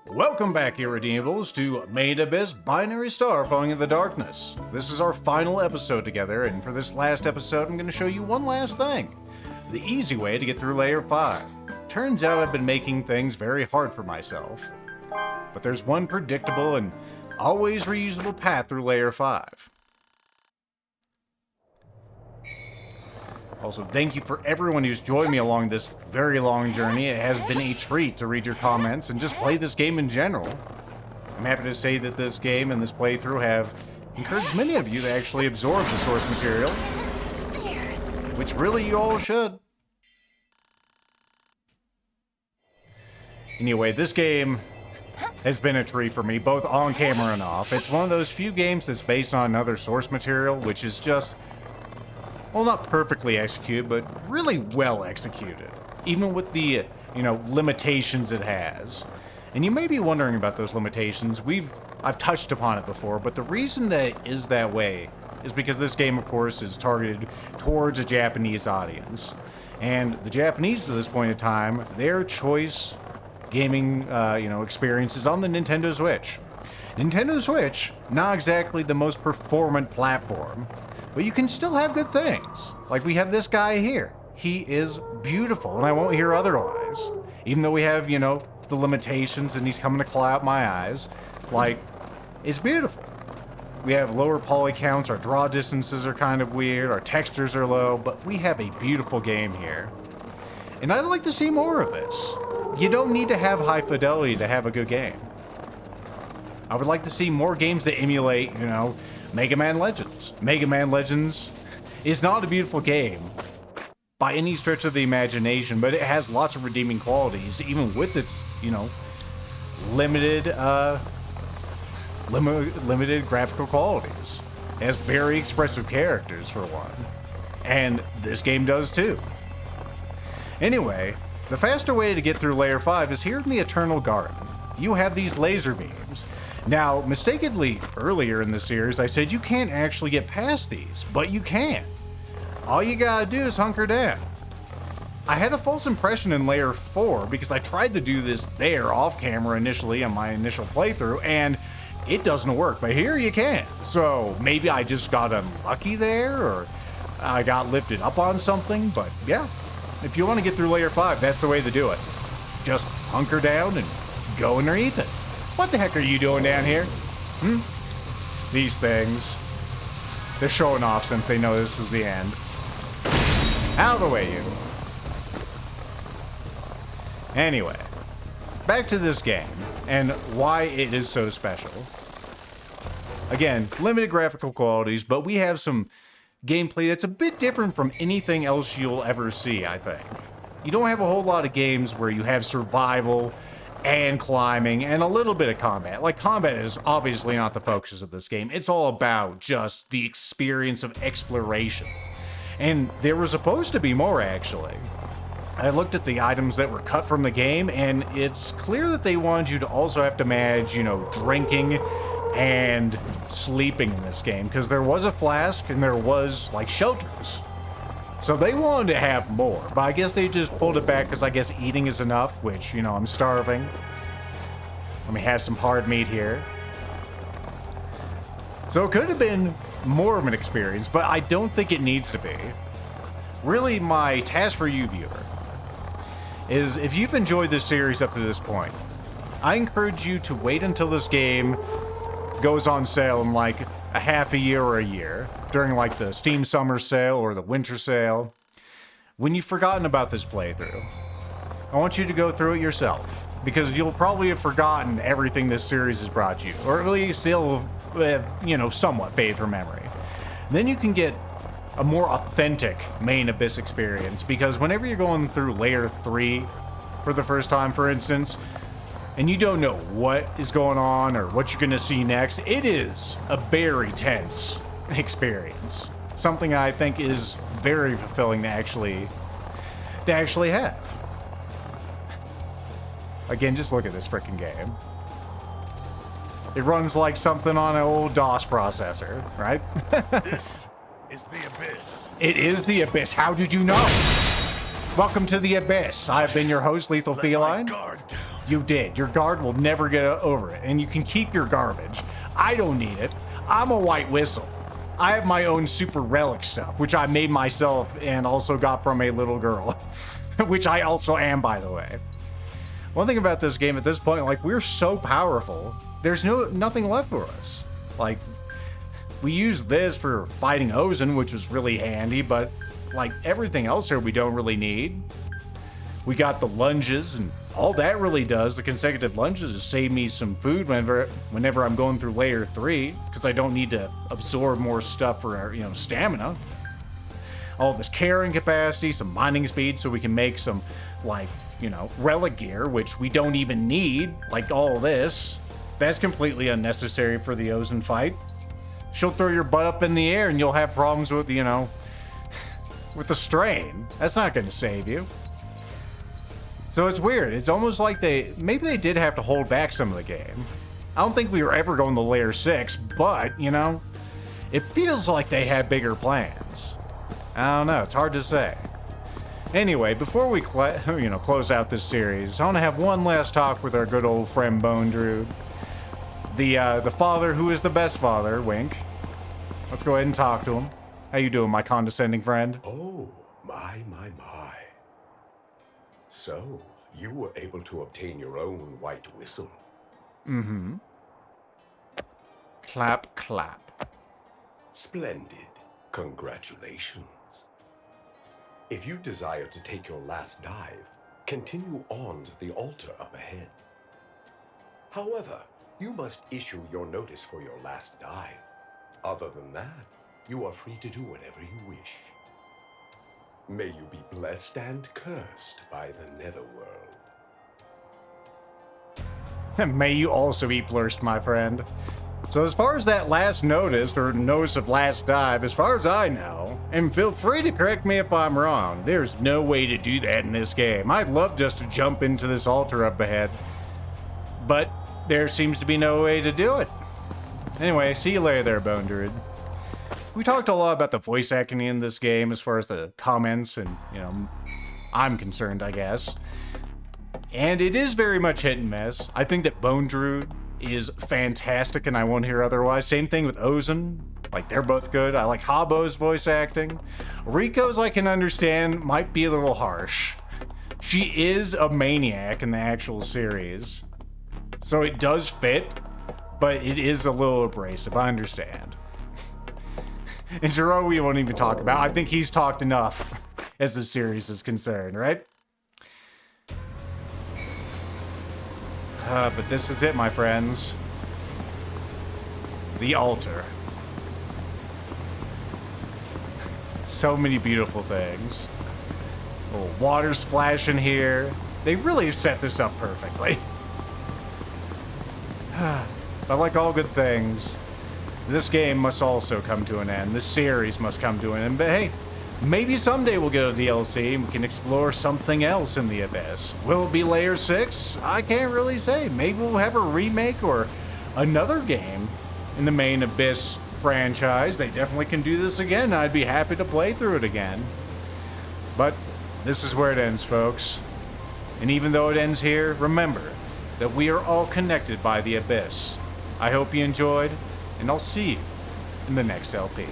Welcome back, Irredeemables, to Main Abyss Binary Star Falling in the Darkness. This is our final episode together, and for this last episode, I'm going to show you one last thing. The easy way to get through Layer 5. Turns out I've been making things very hard for myself. But there's one predictable and always reusable path through Layer 5. Also, thank you for everyone who's joined me along this very long journey. It has been a treat to read your comments and just play this game in general. I'm happy to say that this game and this playthrough have encouraged many of you to actually absorb the source material, which really you all should. Anyway, this game has been a treat for me, both on camera and off. It's one of those few games that's based on another source material, which is just, well, not perfectly executed, but really well executed, even with the, limitations it has. And you may be wondering about those limitations. I've touched upon it before, but the reason that it is that way is because this game, of course, is targeted towards a Japanese audience. And the Japanese, at this point in time, their choice gaming, experience is on the Nintendo Switch. Nintendo Switch, not exactly the most performant platform, but you can still have good things. Like we have this guy here. He is beautiful, and I won't hear otherwise. Even though we have, the limitations and he's coming to claw out my eyes, it's beautiful. We have lower poly counts, our draw distances are kind of weird, our textures are low, but we have a beautiful game here. And I'd like to see more of this. You don't need to have high fidelity to have a good game. I would like to see more games that emulate, Mega Man Legends. Mega Man Legends is not a beautiful game by any stretch of the imagination, but it has lots of redeeming qualities, even with its, limited graphical qualities. It has very expressive characters, for one. And this game does too. Anyway, the faster way to get through Layer 5 is here in the Eternal Garden. You have these laser beams. Now, mistakenly, earlier in the series, I said you can't actually get past these, but you can. All you gotta do is hunker down. I had a false impression in Layer 4 because I tried to do this there off camera initially on my initial playthrough, and it doesn't work, but here you can. So maybe I just got unlucky there, or I got lifted up on something, but yeah. If you want to get through Layer 5, that's the way to do it. Just hunker down and go underneath it. What the heck are you doing down here? These things. They're showing off since they know this is the end. Out of the way, you. Anyway, back to this game and why it is so special. Again, limited graphical qualities, but we have some gameplay that's a bit different from anything else you'll ever see, I think. You don't have a whole lot of games where you have survival and climbing and a little bit of combat. Like, combat is obviously not the focus of this game. It's all about just the experience of exploration. And there was supposed to be more, actually. I looked at the items that were cut from the game, and it's clear that they wanted you to also have to manage, drinking and sleeping in this game, because there was a flask and there was, shelters. So they wanted to have more, but I guess they just pulled it back because I guess eating is enough, which, I'm starving. Let me have some hard meat here. So it could have been more of an experience, but I don't think it needs to be. Really, my task for you, viewer, is if you've enjoyed this series up to this point, I encourage you to wait until this game goes on sale in a half a year or a year, during the Steam Summer Sale or the Winter Sale. When you've forgotten about this playthrough, I want you to go through it yourself, because you'll probably have forgotten everything this series has brought you, or at least still, somewhat fade from memory. Then you can get a more authentic Main Abyss experience, because whenever you're going through Layer 3 for the first time, for instance, and you don't know what is going on or what you're going to see next, it is a very tense experience. Something I think is very fulfilling to actually have. Again, just look at this freaking game. It runs like something on an old DOS processor, right? This is the Abyss. It is the Abyss. How did you know? Welcome to the Abyss. I've been your host, Lethal Feline. Guard down. You did. Your guard will never get over it, and you can keep your garbage. I don't need it. I'm a white whistle. I have my own super relic stuff, which I made myself and also got from a little girl, which I also am, by the way. One thing about this game at this point, like, we're so powerful, there's nothing left for us. Like, we use this for fighting Ozen, which was really handy, but like everything else here we don't really need. We got the lunges, and all that really does, the consecutive lunges, is save me some food whenever I'm going through layer 3, because I don't need to absorb more stuff for, you know, stamina. All this carrying capacity, some mining speed, so we can make some, like, you know, relic gear, which we don't even need, like all this. That's completely unnecessary for the Ozen fight. She'll throw your butt up in the air and you'll have problems with, you know, with the strain. That's not going to save you. So it's weird. It's almost like maybe they did have to hold back some of the game. I don't think we were ever going to layer 6, but, you know, it feels like they had bigger plans. I don't know. It's hard to say. Anyway, before we close out this series, I want to have one last talk with our good old friend Bone Druid. The father who is the best father, wink. Let's go ahead and talk to him. How you doing, my condescending friend? Oh, my. So, you were able to obtain your own white whistle. Mm-hmm. Clap, clap. Splendid. Congratulations. If you desire to take your last dive, continue on to the altar up ahead. However, you must issue your notice for your last dive. Other than that, you are free to do whatever you wish. May you be blessed and cursed by the netherworld. May you also be blessed, my friend. So as far as that last notice, or notice of last dive, as far as I know, and feel free to correct me if I'm wrong, there's no way to do that in this game. I'd love just to jump into this altar up ahead, but there seems to be no way to do it. Anyway, see you later there, Bone Druid. We talked a lot about the voice acting in this game as far as the comments and, you know, I'm concerned, I guess. And it is very much hit and miss. I think that Bone Druid is fantastic and I won't hear otherwise. Same thing with Ozen. Like, they're both good. I like Habo's voice acting. Rico's, I can understand, might be a little harsh. She is a maniac in the actual series. So it does fit, but it is a little abrasive, I understand. And Jiro we won't even talk about. I think he's talked enough as the series is concerned, right? But this is it, my friends. The altar. So many beautiful things. A little water splash in here. They really have set this up perfectly. But like all good things, this game must also come to an end. This series must come to an end. But hey, maybe someday we'll get a DLC and we can explore something else in the Abyss. Will it be Layer 6? I can't really say. Maybe we'll have a remake or another game in the main Abyss franchise. They definitely can do this again. I'd be happy to play through it again. But this is where it ends, folks. And even though it ends here, remember that we are all connected by the Abyss. I hope you enjoyed, and I'll see you in the next LP.